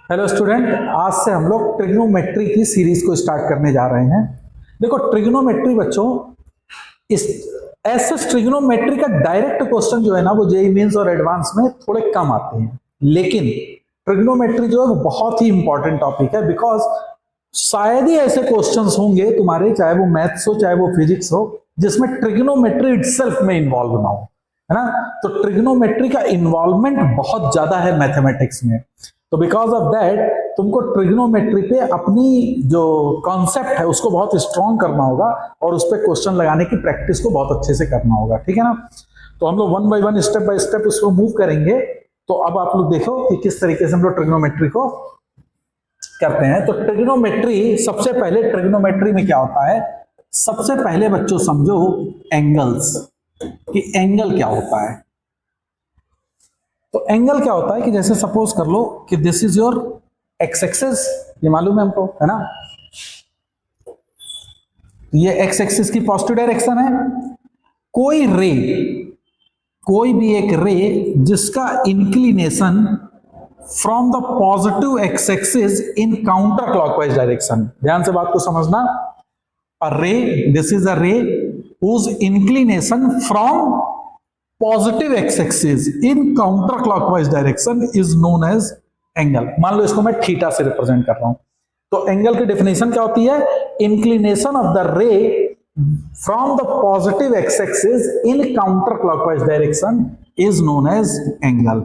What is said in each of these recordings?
Hello student, आज से हम लोग ट्रिग्नोमेट्री की सीरीज को स्टार्ट करने जा रहे हैं। देखो ट्रिग्नोमेट्री बच्चों, इस ऐसे ट्रिग्नोमेट्री का डायरेक्ट क्वेश्चन जो है ना वो जेईई मेंस और एडवांस में थोड़े कम आते हैं, लेकिन ट्रिग्नोमेट्री जो है वो बहुत ही इंपॉर्टेंट टॉपिक है। बिकॉज शायद ही ऐसे क्वेश्चंस होंगे तुम्हारे, चाहे वो मैथ्स हो चाहे वो फिजिक्स हो, जिसमें ट्रिग्नोमेट्री इटसेल्फ में इन्वॉल्व ना हो, है ना। तो ट्रिग्नोमेट्री का इन्वॉल्वमेंट बहुत ज्यादा है मैथमेटिक्स में। तो बिकॉज ऑफ दैट तुमको ट्रिग्नोमेट्री पे अपनी जो कॉन्सेप्ट है उसको बहुत स्ट्रॉन्ग करना होगा और उस पर क्वेश्चन लगाने की प्रैक्टिस को बहुत अच्छे से करना होगा, ठीक है ना। तो हम लोग वन बाय स्टेप उसको मूव करेंगे। तो अब आप लोग देखो कि किस तरीके से हम लोग ट्रिग्नोमेट्री को करते हैं। तो ट्रिग्नोमेट्री, सबसे पहले ट्रिग्नोमेट्री में क्या होता है, सबसे पहले बच्चों समझो एंगल्स, कि एंगल क्या होता है। तो एंगल क्या होता है कि जैसे सपोज कर लो कि this is your x axis, ये मालूम है हमको, है ना। ये एक्स एक्सिस की पॉजिटिव डायरेक्शन है। कोई रे, कोई भी एक रे जिसका inclination from the positive X axis in counter clockwise direction, ध्यान से बात को समझना। अ रे, this is a ray whose inclination from positive X axis in counter clockwise direction is known as angle. मान लो इसको मैं थीटा से रिप्रेजेंट कर रहा हूं। तो एंगल की डेफिनेशन क्या होती है, inclination of the ray from the positive X axis in counter clockwise direction is known as angle.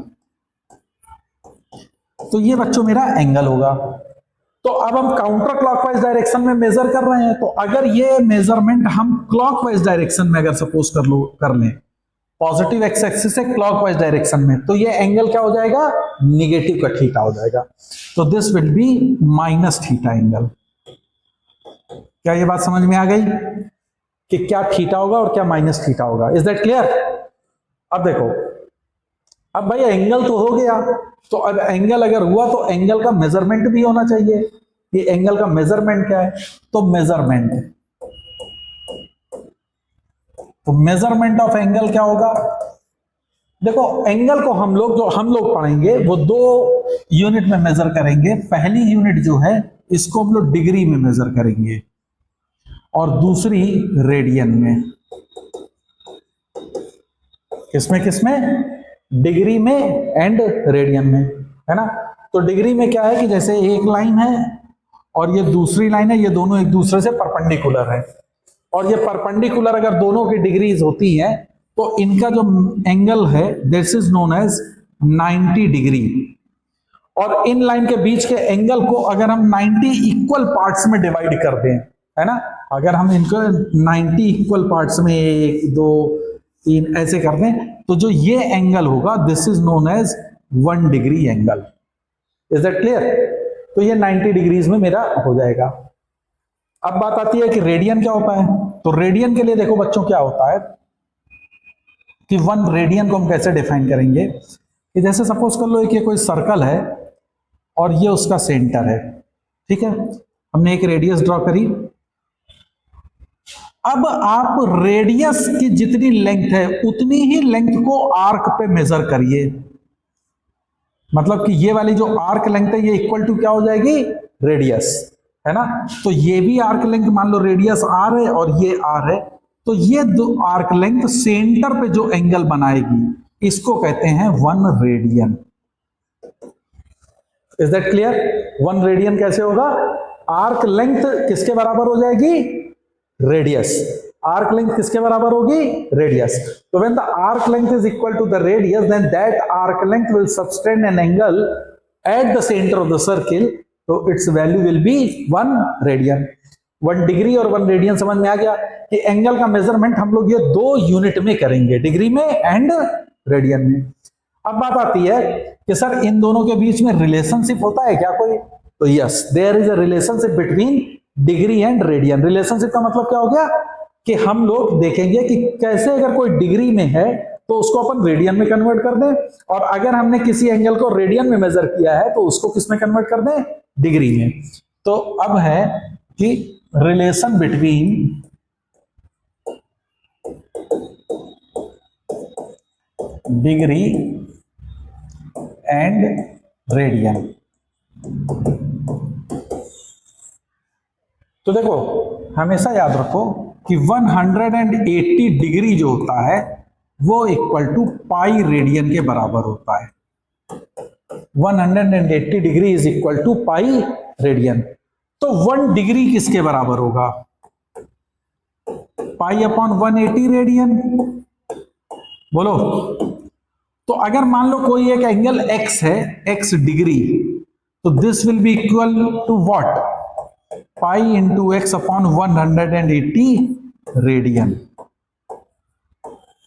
तो ये बच्चों मेरा एंगल होगा। तो अब हम काउंटर क्लॉकवाइज डायरेक्शन में मेजर कर रहे हैं, तो अगर ये मेजरमेंट हम क्लॉकवाइज डायरेक्शन में अगर सपोज कर लें, पॉजिटिव एक्स एक्सिस से क्लॉकवाइज डायरेक्शन में, तो ये एंगल क्या हो जाएगा, निगेटिव का थीटा हो जाएगा। तो this will B minus theta angle. क्या ये बात समझ में आ गई कि क्या थीटा होगा और क्या माइनस थीटा होगा? Is that clear? अब देखो, अब भाई एंगल तो हो गया, तो अब एंगल अगर हुआ तो एंगल का मेजरमेंट भी होना चाहिए। ये एंगल का मेजरमेंट क्या है, तो मेजरमेंट ऑफ एंगल क्या होगा। देखो एंगल को हम लोग पढ़ेंगे वो दो यूनिट में मेजर करेंगे। पहली यूनिट जो है इसको हम लोग डिग्री में मेजर करेंगे और दूसरी रेडियन में। किसमें डिग्री में एंड रेडियन में, है ना। तो डिग्री में क्या है कि जैसे एक लाइन है और ये दूसरी लाइन है, ये दोनों एक दूसरे से परपेंडिकुलर है, और ये परपेंडिकुलर अगर दोनों की डिग्रीज होती है तो इनका जो एंगल है this is known as 90 degree. और इन लाइन के बीच के एंगल को अगर हम 90 इक्वल पार्ट्स में डिवाइड कर दें, है ना, अगर हम इनको 90 इक्वल पार्ट्स में 1 2 3 ऐसे कर दें, तो जो ये एंगल होगा this is known as 1 degree angle. Is that clear? तो ये 90 डिग्रीज में मेरा हो जाएगा। अब बात आती है कि रेडियन क्या होता है। तो रेडियन के लिए देखो बच्चों क्या होता है कि 1 रेडियन को हम कैसे डिफाइन करेंगे, कि जैसे सपोज कर लो कि कोई सर्कल है और ये उसका सेंटर है, ठीक है। हमने एक रेडियस ड्रॉ करी। अब आप रेडियस की जितनी लेंथ है उतनी ही लेंथ को आर्क पे मेजर करिए। मतलब कि ये वाली जो आर्क लेंथ है ये इक्वल टू क्या हो जाएगी, रेडियस, है ना। तो ये भी आर्क लेंथ, मान लो रेडियस आर है और ये आर है, तो ये दो आर्क लेंथ सेंटर पे जो एंगल बनाएगी इसको कहते हैं 1 radian. Is that clear? 1 radian कैसे होगा, आर्क लेंथ किसके बराबर हो जाएगी, रेडियस। आर्क लेंथ किसके बराबर होगी, रेडियस। तो when the arc length is equal to the radius then that arc length will subtend an angle at the centre of the circle, तो its value will be 1 radian. 1 degree और 1 radian समझ में आ गया कि angle का measurement हम लोग ये 2 यूनिट में करेंगे, डिग्री में एंड रेडियन में। अब बात आती है कि सर इन दोनों के बीच में रिलेशनशिप होता है क्या कोई, तो yes, there is a relationship between degree and radian. Relationship का मतलब क्या हो गया कि हम लोग देखेंगे कि कैसे अगर कोई डिग्री में है तो उसको अपन रेडियन में कन्वर्ट कर दें, और अगर हमने किसी एंगल को रेडियन में मेजर किया है तो उसको किस में कन्वर्ट कर दें, डिग्री में। तो अब है कि relation between degree and radian. तो देखो हमेशा याद रखो कि 180 डिग्री जो होता है वो इक्वल टू पाई रेडियन के बराबर होता है। 180 degree is equal to pi radian. तो 1 डिग्री किसके बराबर होगा? Pi upon 180 radian. बोलो। तो अगर मान लो कोई एक एंगल x है, x डिग्री, तो this will be equal to what? Pi into x upon 180 radian.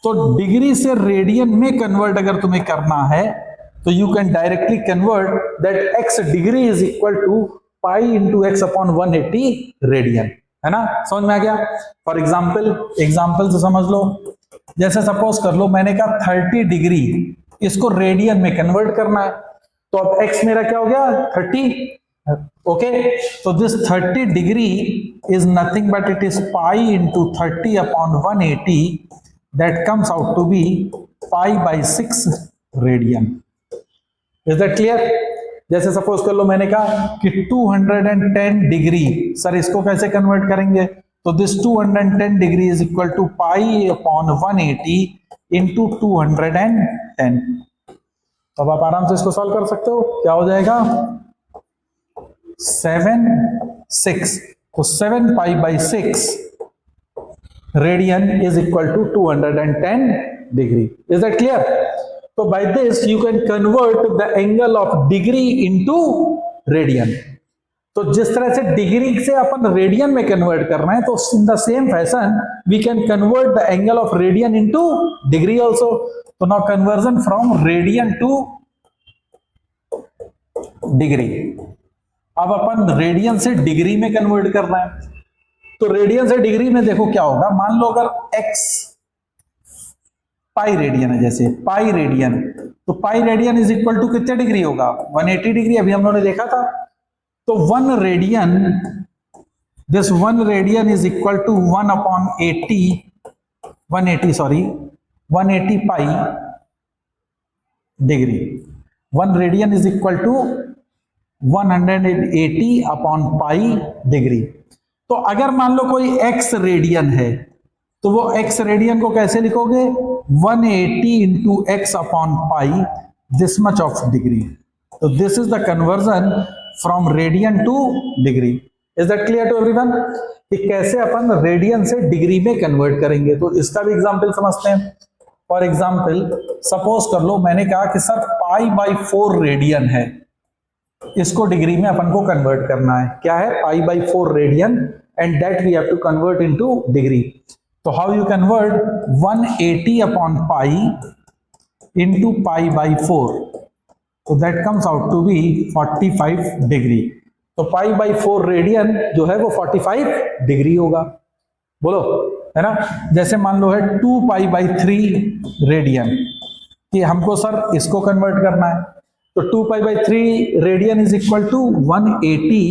तो डिग्री से रेडियन में कन्वर्ट अगर तुम्हें करना है तो you can directly convert that x degree is equal to pi into x upon 180 radian, है ना? समझ में आ गया? फॉर एग्जाम्पल से समझ लो। जैसे सपोज कर लो मैंने कहा 30 डिग्री, इसको रेडियन में कन्वर्ट करना है, तो अब x मेरा क्या हो गया? 30। ओके, तो this 30 degree is nothing but it is pi into 30 upon 180, that comes out to be pi by 6 radian. Is that clear? जैसे सपोज कर लो मैंने कहा कि 210 डिग्री, सर इसको कैसे कन्वर्ट करेंगे? तो this 210 degree is equal to pi upon 180 into 210। तो अब आप आराम से इसको सॉल्व कर सकते हो। क्या हो जाएगा? 6। तो 7 pi by 6 radian is equal to 210 degree. Is that clear? तो by this you can convert the angle of degree into radian. तो जिस तरह से डिग्री से अपन रेडियन में कन्वर्ट कर रहे हैं, तो in the same fashion we can convert the angle of radian into degree also. तो now conversion from radian to degree. अब अपन रेडियन से डिग्री में कन्वर्ट कर रहे हैं, तो रेडियन से डिग्री में देखो क्या होगा। मान लो अगर x पाई रेडियन है, जैसे पाई रेडियन, तो pi radian is equal to कितने डिग्री होगा? 180 डिग्री। अभी हम लोगों ने देखा था। तो 1 radian, this 1 radian is equal to 1 upon 180 pi degree. 1 radian is equal to 180 upon pi degree. तो अगर मान लो कोई x रेडियन है, तो वो x रेडियन को कैसे लिखोगे? 180 into x upon pi, this much of degree. तो this is the conversion from radian to degree. Is that clear to everyone कि कैसे अपन रेडियन से डिग्री में कन्वर्ट करेंगे? तो इसका भी एग्जांपल समझते हैं। फॉर एग्जांपल सपोज कर लो मैंने कहा कि सर पाई बाई 4 रेडियन है, इसको डिग्री में अपन को कन्वर्ट करना है। क्या है? Pi by 4 radian, and that we have to convert into degree. तो how you convert 180 upon pi into pi by 4? तो that comes out to be 45 degree. तो पाई बाई 4 रेडियन जो है वो 45 डिग्री होगा। बोलो, है ना? जैसे मान लो है 2 पाई बाई 3 रेडियन, कि हमको सर इसको कन्वर्ट करना है। तो 2 pi by 3 radian is equal to 180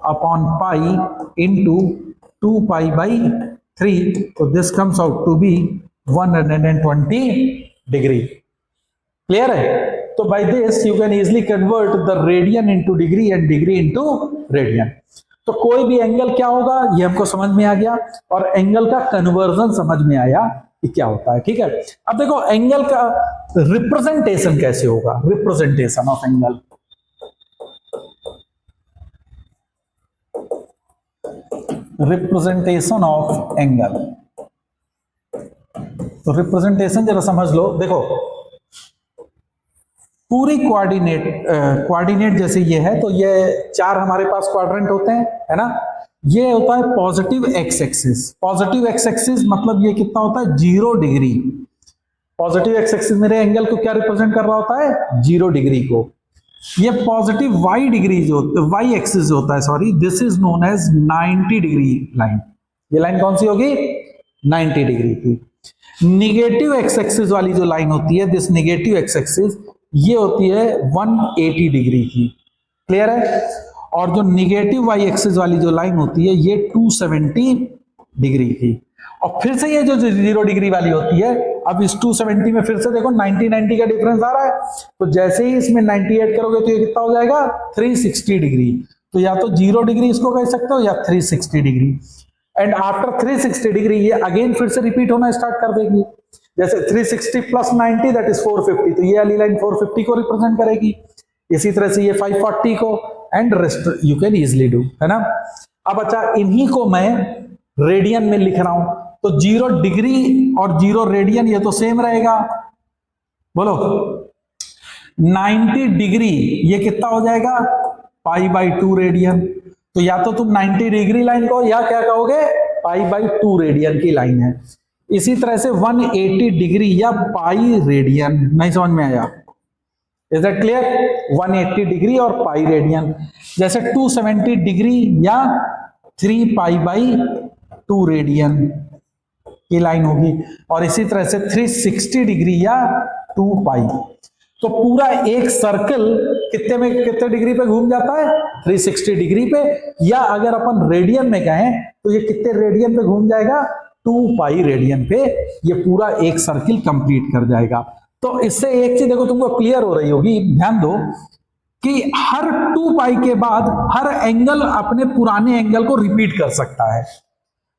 upon pi into 2 pi by 3। तो this comes out to be 120 degree. Clear है? तो by this you can easily convert the radian into degree and degree into radian. तो कोई भी angle क्या होगा ये हमको समझ में आ गया, और एंगल का कन्वर्जन समझ में आया कि क्या होता है। ठीक है, अब देखो एंगल का रिप्रेजेंटेशन कैसे होगा। Representation of angle, representation of angle. तो रिप्रेजेंटेशन जरा समझ लो। देखो पूरी कोऑर्डिनेट जैसे ये है, तो ये 4 हमारे पास क्वाड्रेंट होते हैं, है ना? ये होता है positive X axis. Positive X axis मतलब ये कितना होता है? 0 डिग्री। पॉजिटिव एक्स एक्सिस मेरे एंगल को क्या रिप्रेजेंट कर रहा होता है? 0 डिग्री को। ये पॉजिटिव वाई डिग्री जो वाई एक्सिस जो होता है, sorry, this is known as 90 degree line. ये लाइन कौन सी होगी? 90 डिग्री की। निगेटिव एक्स एक्सिस वाली जो लाइन होती है, दिस निगेटिव एक्स एक्सिस, ये होती है 180 डिग्री की। क्लियर है? और जो निगेटिव वाई एक्सिस वाली जो लाइन होती है, ये 270 डिग्री की। और फिर से ये जो 0 डिग्री वाली होती है, अब इस 270 में फिर से देखो 90 का डिफरेंस आ रहा है, तो जैसे ही इसमें 98 करोगे तो ये कितना हो जाएगा 360 डिग्री। तो या तो 0 डिग्री इसको कह सकते हो या 360 डिग्री। एंड आफ्टर 360 डिग्री ये अगेन फिर से रिपीट होना स्टार्ट कर देगी। जैसे 360 प्लस 90 दैट इज 450, तो ये वाली लाइन 450 को रिप्रेजेंट करेगी। इसी तरह से ये 540 को, and rest you can easily do, है ना। अब अच्छा, इन्हीं को मैं रेडियन में लिख रहा हूं, तो 0 डिग्री और 0 रेडियन ये तो सेम रहेगा। बोलो 90 डिग्री ये कितना हो जाएगा π/2 रेडियन। तो या तो तुम 90 डिग्री लाइन को या क्या कहोगे π/2 रेडियन की लाइन है। इसी तरह से 180 डिग्री या पाई रेडियन, नहीं समझ में आया? Is that clear? 180 डिग्री और पाई रेडियन। जैसे 270 डिग्री या 3π/2 रेडियन की लाइन होगी। और इसी तरह से 360 डिग्री या 2π। तो पूरा एक सर्कल कितने डिग्री पे घूम जाता है 360 डिग्री पे, या अगर अपन रेडियन में कहें तो ये कितने रेडियन पे घूम जाएगा 2π रेडियन पे ये पूरा एक सर्किल कंप्लीट कर जाएगा। तो इससे एक चीज देखो तुमको क्लियर हो रही होगी, ध्यान दो कि हर 2π के बाद हर एंगल अपने पुराने एंगल को रिपीट कर सकता है।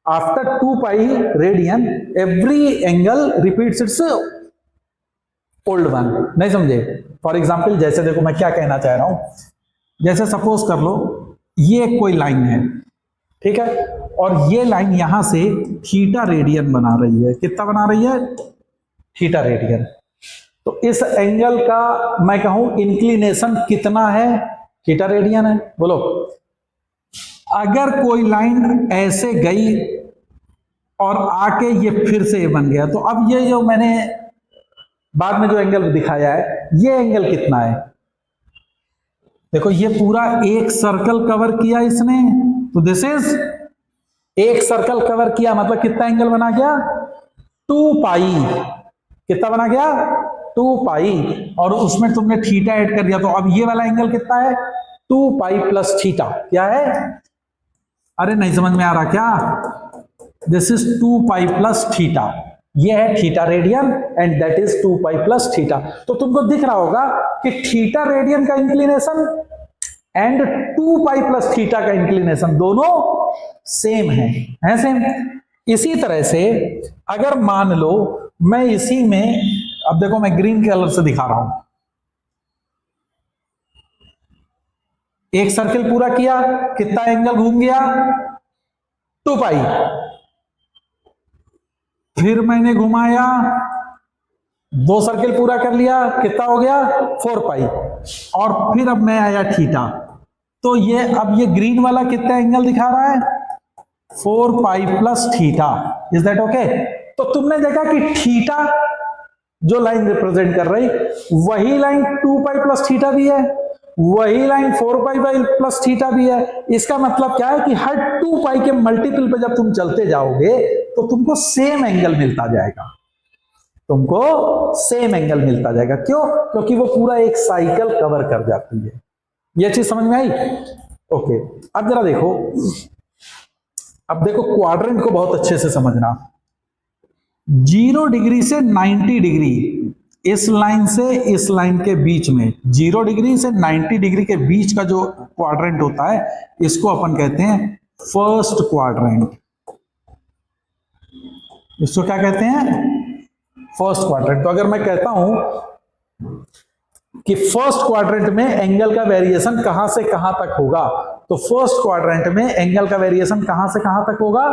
After 2π radian every angle repeats its old one. नहीं समझे? फॉर एग्जाम्पल जैसे देखो मैं क्या कहना चाह रहा हूं, जैसे सपोज कर लो ये कोई लाइन है, ठीक है, और ये लाइन यहां से थीटा रेडियन बना रही है। कितना बना रही है? Theta radian. तो इस एंगल का मैं कहूं इंक्लिनेशन कितना है? थीटा रेडियन है। बोलो अगर कोई लाइन ऐसे गई और आके ये फिर से बन गया, तो अब ये जो मैंने बाद में जो एंगल दिखाया है ये एंगल कितना है? देखो ये पूरा एक सर्कल कवर किया इसने, तो दिस इज एक सर्कल कवर किया, मतलब कितना एंगल बना गया 2π। कितना बना गया 2π, और उसमें तुमने थीटा ऐड कर दिया, तो अब ये वाला एंगल कितना है 2π प्लस थीटा। क्या है? अरे नहीं समझ में आ रहा क्या? दिस इज 2π प्लस थीटा, ये है theta radian and that is 2π plus theta. तो तुमको दिख रहा होगा कि थीटा रेडियन का इंक्लिनेशन एंड 2π प्लस थीटा का इंक्लिनेशन दोनों सेम है सेम। इसी तरह से अगर मान लो मैं इसी में, अब देखो मैं ग्रीन कलर से दिखा रहा हूं, एक सर्किल पूरा किया, कितना एंगल घूम गया 2π। फिर मैंने घुमाया, 2 सर्किल पूरा कर लिया, कितना हो गया 4π, और फिर अब मैं आया थीटा, तो ये अब ये ग्रीन वाला कितना एंगल दिखा रहा है 4π plus theta. Is that okay? तो तुमने देखा कि थीटा जो लाइन रिप्रेजेंट कर रही वही लाइन 2π प्लस थीटा भी है, वही लाइन 4π प्लस थीटा भी है। इसका मतलब क्या है कि हर 2π के मल्टीपल पे जब तुम चलते जाओगे तो तुमको सेम एंगल मिलता जाएगा, तुमको सेम एंगल मिलता जाएगा। क्यों? क्योंकि वो पूरा एक साइकिल कवर कर जाती है। ये चीज समझ में आई? ओके, अब जरा देखो, अब देखो क्वाड्रेंट को बहुत अच्छे से समझना। 0 डिग्री से 90 डिग्री, इस लाइन से इस लाइन के बीच में 0 डिग्री से 90 डिग्री के बीच का जो क्वाड्रेंट होता है इसको अपन कहते हैं फर्स्ट क्वाड्रेंट। इसको क्या कहते हैं? First quadrant. तो अगर मैं कहता हूं कि फर्स्ट क्वाड्रेंट में एंगल का वेरिएशन कहां से कहां तक होगा, तो फर्स्ट क्वाड्रेंट में एंगल का वेरिएशन कहां से कहां तक होगा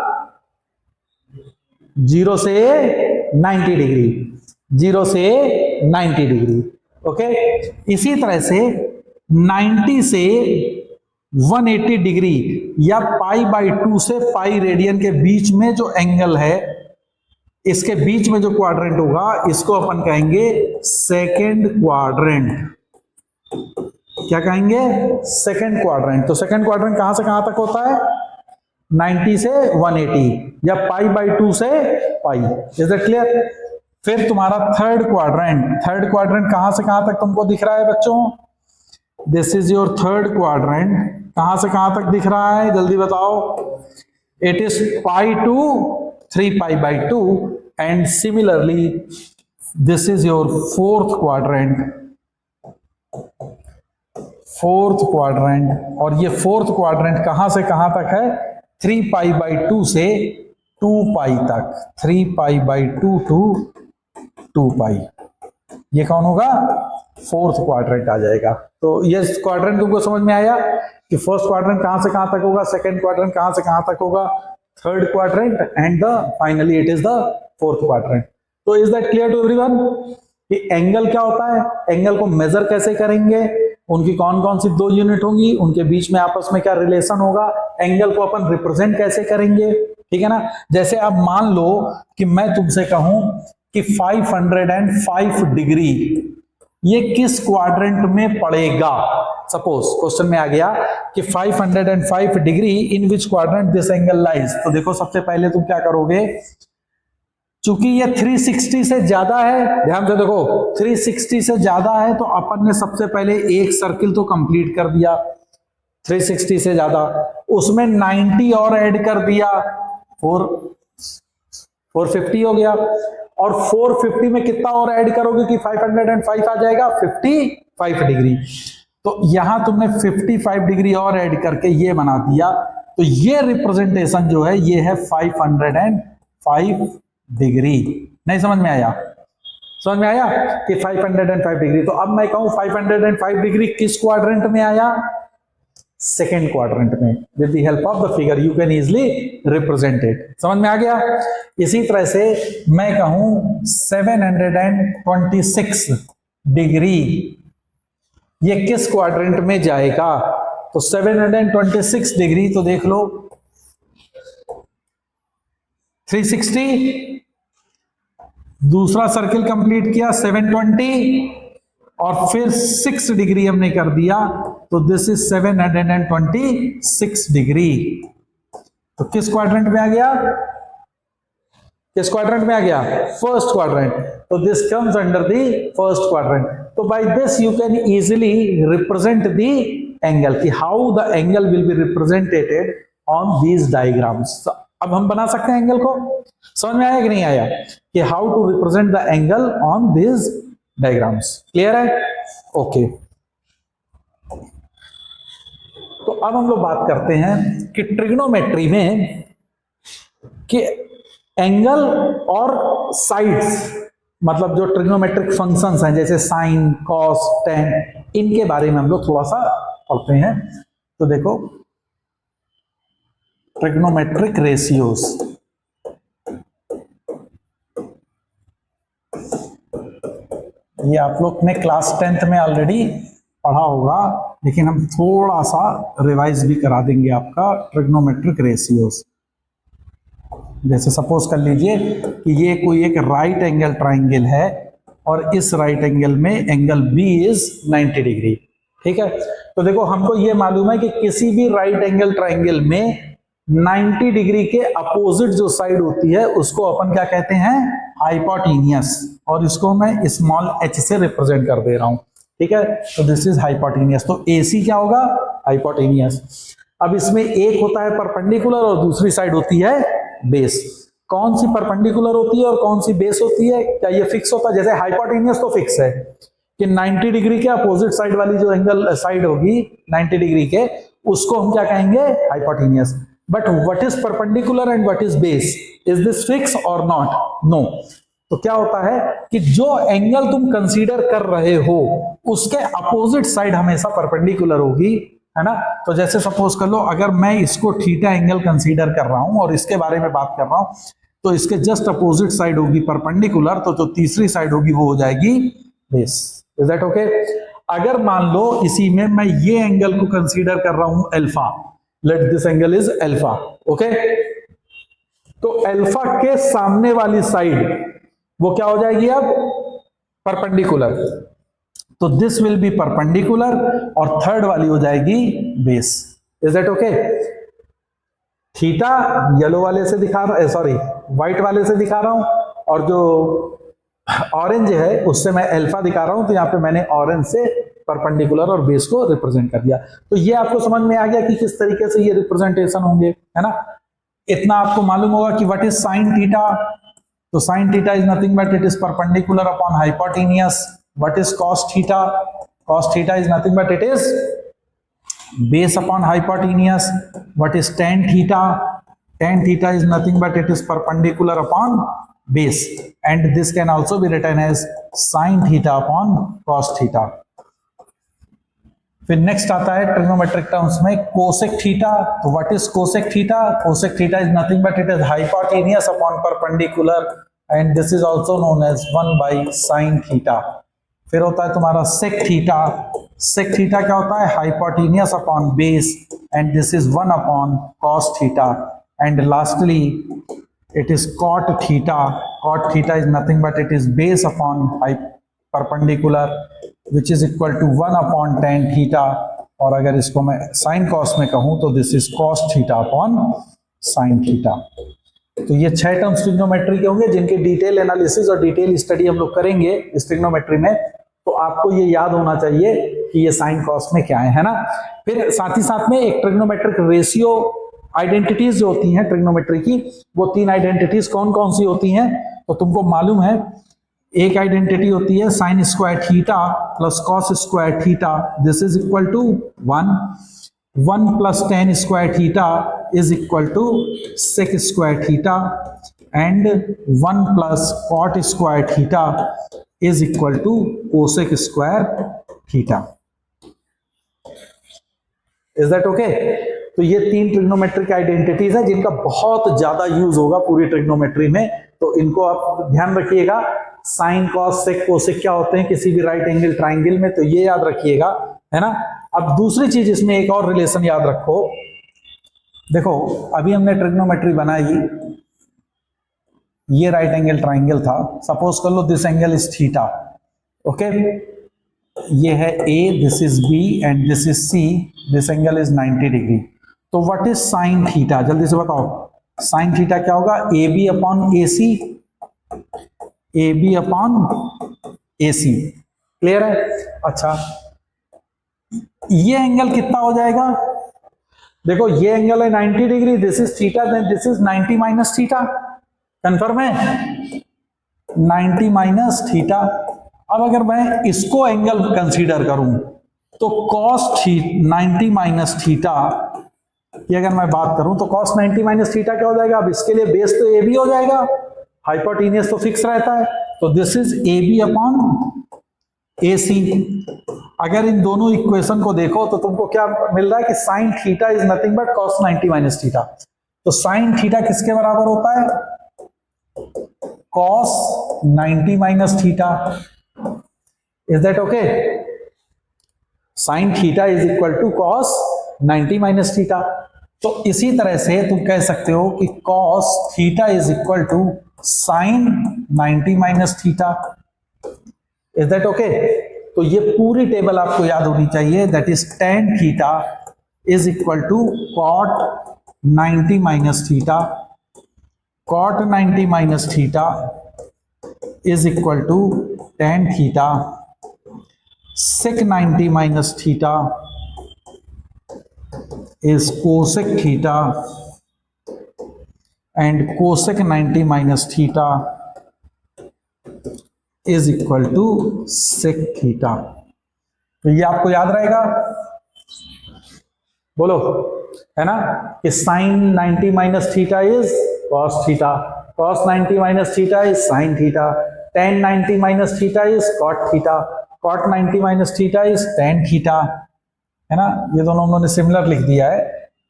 0 से 90 डिग्री, 0 से 90 डिग्री। ओके, इसी तरह से 90 से 180 डिग्री या π/2 से पाई रेडियन के बीच में जो एंगल है, इसके बीच में जो क्वाड्रेंट होगा इसको अपन कहेंगे सेकंड क्वाड्रेंट। क्या कहेंगे? Second quadrant. तो सेकंड क्वाड्रेंट कहां से कहां तक होता है 90 से 180 या π/2 से पाई। Is that clear? फिर तुम्हारा थर्ड क्वाड्रेंट कहां से कहां तक तुमको दिख रहा है बच्चों? This is your third quadrant. कहां से कहां तक दिख रहा है जल्दी बताओ? it is pi to 3 pi by 2, and similarly this is your fourth quadrant, और ये फोर्थ क्वाड्रेंट कहां से कहां तक है, 3 पाई बाई 2 से 2 पाई तक, 3 पाई बाई 2 टू 2 पाई, ये कौन होगा, फोर्थ क्वाड्रेंट आ जाएगा। तो ये क्वाड्रेंट तुमको समझ में आया कि फर्स्ट क्वाड्रेंट कहां से कहां तक होगा, सेकंड क्वाड्रेंट कहां से कहां तक होगा, third quadrant, and finally it is the fourth quadrant. तो is that clear to everyone कि एंगल क्या होता है, एंगल को मेजर कैसे करेंगे, उनकी कौन कौन सी दो यूनिट होंगी, उनके बीच में आपस में क्या रिलेशन होगा, एंगल को अपन रिप्रेजेंट कैसे करेंगे, ठीक है ना। जैसे अब मान लो कि मैं तुमसे कहूं कि 505 डिग्री ये किस क्वाड्रेंट में पड़ेगा, सपोज क्वेश्चन में आ गया कि 505 degree in which quadrant this angle lies. तो देखो सबसे पहले तुम क्या करोगे, चूंकि ये 360 से ज्यादा है, ध्यान से देखो 360 से ज्यादा है, तो अपन ने सबसे पहले एक सर्किल तो कंप्लीट कर दिया 360 से ज्यादा, उसमें 90 और ऐड कर दिया, 450 हो गया, और 450 में कितना और ऐड करोगे कि 505 आ जाएगा, 55 डिग्री। तो यहां तुमने 55 डिग्री और ऐड करके ये बना दिया, तो ये रिप्रेजेंटेशन जो है ये है 505 डिग्री। नहीं समझ में आया, समझ में आया कि 505 डिग्री। तो अब मैं कहूं 505 डिग्री किस क्वाड्रेंट में आया, सेकेंड क्वाड्रेंट में। With the help of the figure you can easily represent it. समझ में आ गया। इसी तरह से मैं कहूं 726 डिग्री ये किस क्वाड्रेंट में जाएगा, तो 726 डिग्री तो देख लो 360, दूसरा सर्किल कंप्लीट किया 720, और फिर 6 डिग्री हमने कर दिया, तो दिस इज 726 डिग्री। तो किस क्वाड्रेंट में आ गया, किस क्वाड्रेंट में आ गया, फर्स्ट क्वाड्रेंट। तो this comes under the first quadrant. तो by this you can easily represent the angle, कि how the angle will be represented on these diagrams. अब हम बना सकते हैं एंगल को, समझ में आया कि नहीं आया, कि how to represent the angle on this diagrams. Clear है, ओके। तो अब हम लोग बात करते हैं कि ट्रिग्नोमेट्री में कि एंगल और साइड्स, मतलब जो ट्रिग्नोमेट्रिक फंक्शंस हैं जैसे साइन, कॉस, टेन, इनके बारे में हम लोग थोड़ा सा पढ़ते हैं। तो देखो ट्रिग्नोमेट्रिक रेशियोज, ये आप लोग ने क्लास 10th में ऑलरेडी पढ़ा होगा, लेकिन हम थोड़ा सा रिवाइज भी करा देंगे आपका। ट्रिग्नोमेट्रिक रेशियोज, जैसे सपोज कर लीजिए कि ये कोई एक राइट एंगल ट्राइंगल है और इस राइट एंगल में एंगल बी इज 90 डिग्री, ठीक है। तो देखो हमको ये मालूम है कि किसी भी राइट एंगल ट्राइंगल में 90 डिग्री के अपोजिट जो साइड होती है उसको अपन क्या कहते हैं, हाइपोटेनियस, और इसको मैं स्मॉल h से रिप्रेजेंट कर दे रहा हूं, ठीक है। तो दिस इज हाइपोटेनियस। तो AC क्या होगा, हाइपोटेनियस। अब इसमें एक होता है परपेंडिकुलर और दूसरी साइड होती है बेस। कौन सी परपेंडिकुलर होती है और कौन सी बेस होती है, क्या ये फिक्स होता है? जैसे हाइपोटेनियस तो फिक्स है कि 90 डिग्री के अपोजिट साइड वाली जो एंगल साइड होगी 90 डिग्री के, उसको हम क्या कहेंगे, hypotenuse. But what is perpendicular and what is base, is this fix और नॉट? नो। तो क्या होता है कि जो एंगल तुम कंसीडर कर रहे हो उसके अपोजिट साइड हमेशा परपेंडिकुलर होगी, है ना। तो जैसे सपोज कर लो अगर मैं इसको थीटा एंगल कंसीडर कर रहा हूं और इसके बारे में बात कर रहा हूं, तो इसके जस्ट अपोजिट साइड होगी परपेंडिकुलर, तो जो तीसरी साइड होगी वो हो जाएगी बेस। Is that okay? अगर मान लो इसी में मैं ये एंगल को कंसीडर कर रहा हूं alpha, let this angle is alpha, okay. तो अल्फा के सामने वाली साइड वो क्या हो जाएगी अब, परपेंडिकुलर। तो दिस विल बी परपेंडिकुलर और थर्ड वाली हो जाएगी base. Is that okay? Theta yellow वाले से दिखा रहा, सॉरी व्हाइट वाले से दिखा रहा हूं, और जो ऑरेंज है उससे मैं अल्फा दिखा रहा हूं। तो यहां पे मैंने ऑरेंज से परपेंडिकुलर और बेस को रिप्रेजेंट कर दिया। तो ये आपको समझ में आ गया कि किस तरीके से ये रिप्रेजेंटेशन होंगे, है ना। इतना आपको मालूम होगा कि व्हाट इज साइन थीटा, तो sine theta is nothing but it is perpendicular upon hypotenuse. What is cos theta, cos theta is nothing but it is base upon hypotenuse. What is tan theta, tan theta is nothing but it is perpendicular upon base, and this can also be written as sin theta upon cos theta. फिर next आता है trigonometric terms में cosec theta. तो what is cosec theta, cosec theta is nothing but it is hypotenuse upon perpendicular, and this is also known as 1 by sine theta. फिर होता है तुम्हारा sec theta. Sec theta क्या होता है, hypotenuse upon base, and this is 1 upon cos theta. And lastly, it is cot theta. Cot theta is nothing but it is base upon perpendicular, which is equal to 1 upon tan theta. और अगर इसको मैं sin cos में कहूँ तो this is cos theta upon sin theta. तो ये 6 terms trigonometry के होंगे जिनके डिटेल एनालिसिस और डिटेल स्टडी हम लोग करेंगे इस ट्रिग्नोमेट्री में. तो आपको ये याद होना चाहिए कि ये sin cos में क्या है ना. फिर साथ ही साथ में एक ट्रिग्नोमेट्रिक रेशियो आइडेंटिटीज जो होती हैं ट्रिग्नोमेट्री की, वो 3 आइडेंटिटीज कौन कौन सी होती हैं, तो तुमको मालूम है. एक आइडेंटिटी होती है sine square theta plus cos square theta, this is equal to 1. 1 plus tan square theta is equal to sec square theta, and 1 plus cot square theta is equal to cosec square theta. Is that okay? तो ये 3 trigonometric identities हैं जिनका बहुत ज्यादा use होगा पूरी trigonometry में. तो इनको आप ध्यान रखिएगा. साइन कॉस सेक कोसेक क्या होते हैं किसी भी राइट एंगल ट्राइंगल में, तो ये याद रखिएगा, है ना. अब दूसरी चीज इसमें एक और रिलेशन याद रखो. देखो अभी हमने ट्रिग्नोमेट्री बनाई, ये राइट एंगल ट्राइंगल था. सपोज कर लो this angle is theta, okay. ये है A, this is B and this is C. This angle is 90 degree. तो व्हाट इज साइन थीटा, जल्दी से बताओ. साइन थीटा क्या होगा, AB upon AC, AB upon AC. Clear है? अच्छा, ये एंगल कितना हो जाएगा, देखो ये एंगल है 90 degree, this is theta, then this is 90 minus theta. Confirm है? 90 माइनस थीटा. अब अगर मैं इसको एंगल कंसीडर करूं तो कॉस 90 माइनस थीटा की अगर मैं बात करूं तो कॉस 90 माइनस थीटा क्या हो जाएगा. अब इसके लिए बेस तो ए बी हो जाएगा, हाइपोटेन्यूस तो फिक्स रहता है, तो this is A B upon A C. अगर इन दोनों इक्वेशन को देखो तो तुमको क्या मिल रहा है कि sine theta is nothing but cos 90 minus theta. तो साइन थीटा किसके बराबर होता है, cos 90 minus theta. Is that okay? Sine theta is equal to cos 90 minus theta. तो इसी तरह से तुम कह सकते हो कि cos theta is equal to sine 90 minus theta. Is that okay? तो ये पूरी टेबल आपको याद होनी चाहिए. That is tan theta is equal to cot 90 minus theta. Cot 90 minus theta is equal to tan theta. sec 90 minus theta is cosec theta, and cosec 90 minus theta is equal to sec theta. तो ये आपको याद रहेगा, बोलो, है ना, कि sin 90 minus theta is cos theta, cos 90 minus theta is sin theta, tan 90 minus theta is cot theta, cot 90 minus theta is tan theta, है ना. ये दोनों उन्होंने सिमिलर लिख दिया है.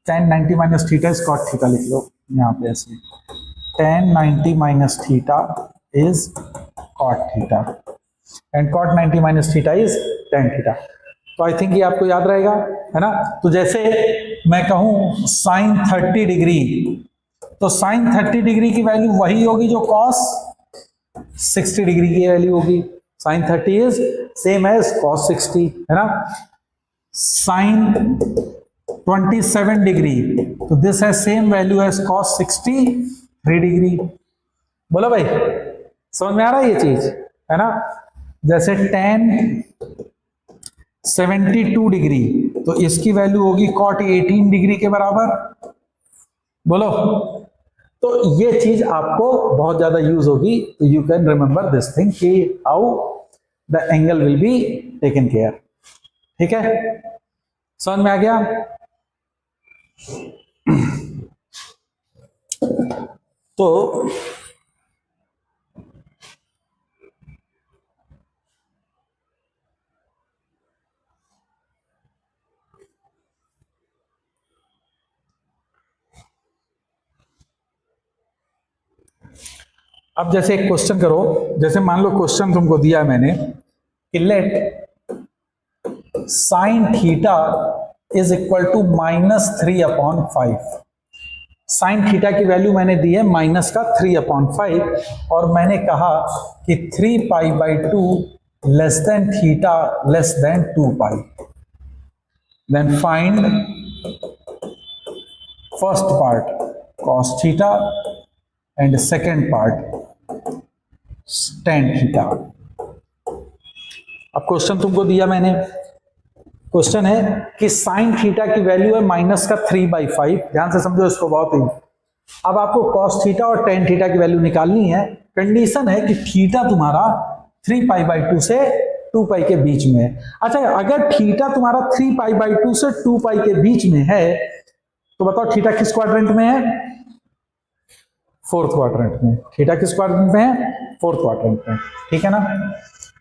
tan 90 minus theta is cot theta लिख लो यहाँ पे ऐसे, tan 90 minus theta is cot theta and cot 90 minus theta is tan theta. तो आई थिंक ये आपको याद रहेगा, है ना. तो जैसे मैं कहूँ साइन 30 डिग्री, तो साइन 30 डिग्री की वैल्यू वही होगी जो cos 60 डिग्री की वैल्यू होगी. Sine 30 is same as cos 60, है ना. साइन 27 डिग्री, तो दिस है same value as cos 63 degree. बोलो भाई, समझ में आ रहा है ये चीज, है ना. जैसे tan 72 डिग्री, तो इसकी वैल्यू होगी cot 18 डिग्री के बराबर. बोलो, तो ये चीज आपको बहुत ज्यादा यूज होगी, तो you can remember this thing कि how the angle will be taken care. ठीक है, समझ में आ गया? तो अब जैसे एक क्वेश्चन करो, जैसे मान लो क्वेश्चन तुमको दिया है मैंने कि let sine theta is equal to -3/5। Sine theta की वैल्यू मैंने दी है -3/5 और मैंने कहा कि 3π/2 less than theta less than 2π। Then find first part cos theta and second part tan theta. अब क्वेश्चन तुमको दिया मैंने, क्वेश्चन है कि साइन थीटा की वैल्यू है -3/5। ध्यान से समझो इसको बहुत ही। अब आपको cos थीटा और tan थीटा की वैल्यू निकालनी है। कंडीशन है कि थीटा तुम्हारा 3π/2 से 2π के बीच में है। अच्छा, अगर थीटा तुम्हारा 3π/2 से 2π के बीच में है तो बताओ थीटा किस क्वाड्रेंट में है? फोर्थ क्वाड्रेंट में। थीटा किस क्वाड्रेंट में है? फोर्थ क्वाड्रेंट में। ठीक है ना?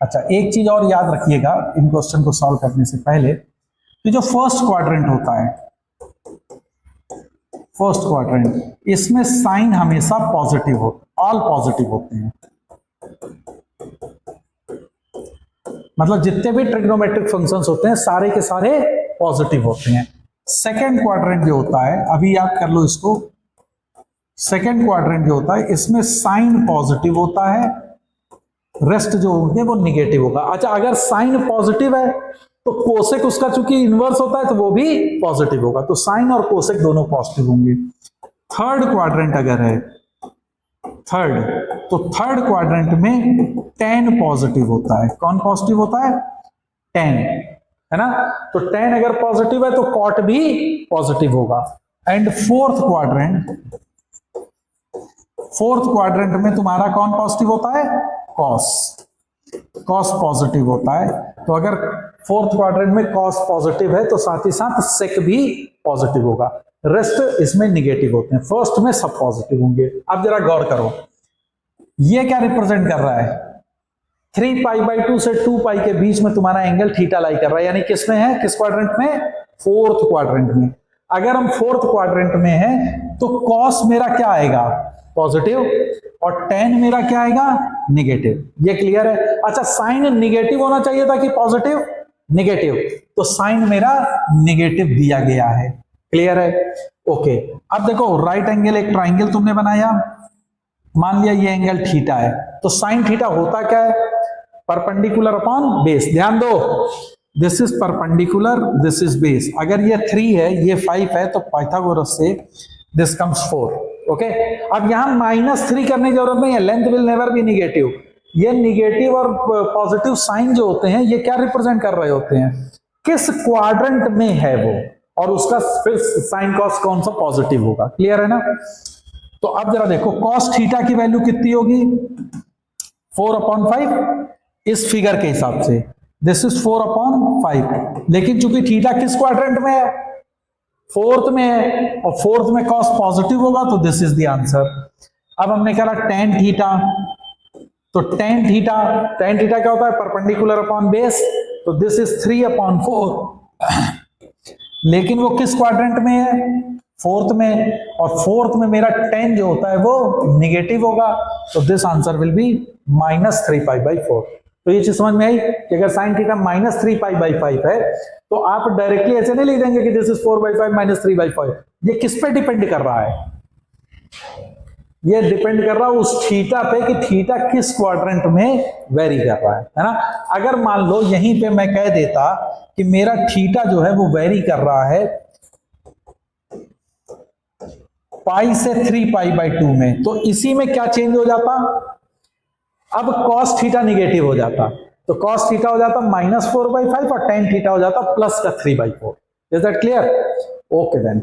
अच्छा, एक चीज और याद रखिएगा इन क्वेश्चन को सॉल्व करने से पहले, तो जो फर्स्ट क्वाड्रेंट होता है, फर्स्ट क्वाड्रेंट, इसमें साइन हमेशा पॉजिटिव होता, ऑल पॉजिटिव होते हैं। मतलब जितने भी ट्रिग्नोमेट्रिक फंक्शंस होते हैं सारे के सारे पॉजिटिव होते हैं। सेकेंड क्वाड्रेंट जो होता है, अभी याद कर लो इसको, सेकेंड क्वाड्रेंट जो होता है इसमें साइन पॉजिटिव होता है, रेस्ट जो होंगे वो निगेटिव होगा। अच्छा, अगर साइन पॉजिटिव है तो कोसेक उसका चूंकि इनवर्स होता है तो वो भी पॉजिटिव होगा, तो साइन और कोसेक दोनों पॉजिटिव होंगे। थर्ड क्वाड्रेंट अगर है, थर्ड, तो थर्ड क्वाड्रेंट में tan पॉजिटिव होता है। कौन पॉजिटिव होता है? tan, है ना? तो tan अगर पॉजिटिव है तो cot भी पॉजिटिव होगा। एंड फोर्थ क्वाड्रेंट में तुम्हारा कौन पॉजिटिव होता है? cos पॉजिटिव होता है। तो अगर फोर्थ क्वाड्रेंट में cos पॉजिटिव है तो साथ ही साथ sec भी पॉजिटिव होगा। रेस्ट इसमें निगेटिव होते हैं, फर्स्ट में सब पॉजिटिव होंगे। अब जरा गौर करो, ये क्या रिप्रेजेंट कर रहा है? 3π/2 से 2π के बीच में तुम्हारा एंगल थीटा लाई कर रहा है, यानी किस में है? किस क्वाड्रेंट में? फोर्थ क्वाड्रेंट में। अगर हम फोर्थ क्वाड्रेंट में हैं तो cos मेरा क्या आएगा? पॉजिटिव, और tan मेरा क्या आएगा? निगेटिव। ये क्लियर है? अच्छा, साइन निगेटिव होना चाहिए था कि पॉजिटिव? निगेटिव, तो साइन मेरा निगेटिव दिया गया है। क्लियर है? ओके। अब देखो, राइट एंगल एक ट्राइंगल तुमने बनाया, मान लिया ये एंगल थीटा है, तो साइन थीटा होता क्या है? Perpendicular upon base. ध्यान दो, this is perpendicular, this is base. अगर ये 3 है, ये 5 है, तो पाइथागोरस से दिस कम्स 4। ओके, अब यहां -3 करने की जरूरत नहीं है, length will never be negative. ये निगेटिव और पॉजिटिव साइन जो होते हैं ये क्या रिप्रेजेंट कर रहे होते हैं? किस क्वाड्रेंट में है वो, और उसका फिर साइन कॉस कौन सा पॉजिटिव होगा। क्लियर है ना? तो अब जरा देखो, cos थीटा की वैल्यू कितनी होगी? 4/5 इस फिगर के हिसाब से, दिस इज 4/5। लेकिन चूंकि थीटा किस क्वाड्रेंट में है? फोर्थ में है, और फोर्थ में cos पॉजिटिव होगा, तो दिस इज द आंसर। अब हमने कहा tan थीटा, तो tan थीटा क्या होता है? परपेंडिकुलर अपॉन बेस, तो दिस इज 3/4। लेकिन वो किस क्वाड्रेंट में है? फोर्थ में, और फोर्थ में मेरा tan जो होता है वो निगेटिव होगा, तो दिस आंसर विल बी -3π/4। तो ये चीज समझ में आई कि अगर साइन थीटा -3π/5 है तो आप डायरेक्टली ऐसे नहीं लिख देंगे कि दिस इज 4/5 -3/5। ये किस पे डिपेंड कर रहा है? ये डिपेंड कर रहा है उस थीटा पे कि थीटा किस क्वाड्रेंट में वेरी कर रहा है ना? अगर मान लो यहीं पे मैं कह देता कि मेरा थीटा जो है वो वेरी कर रहा है पाई से 3π/2 में, तो इसी में क्या चेंज हो जाता? अब cos थीटा निगेटिव हो जाता, तो cos थीटा हो जाता -4/5 और tan थीटा हो जाता +3/4। Is that clear? Okay then,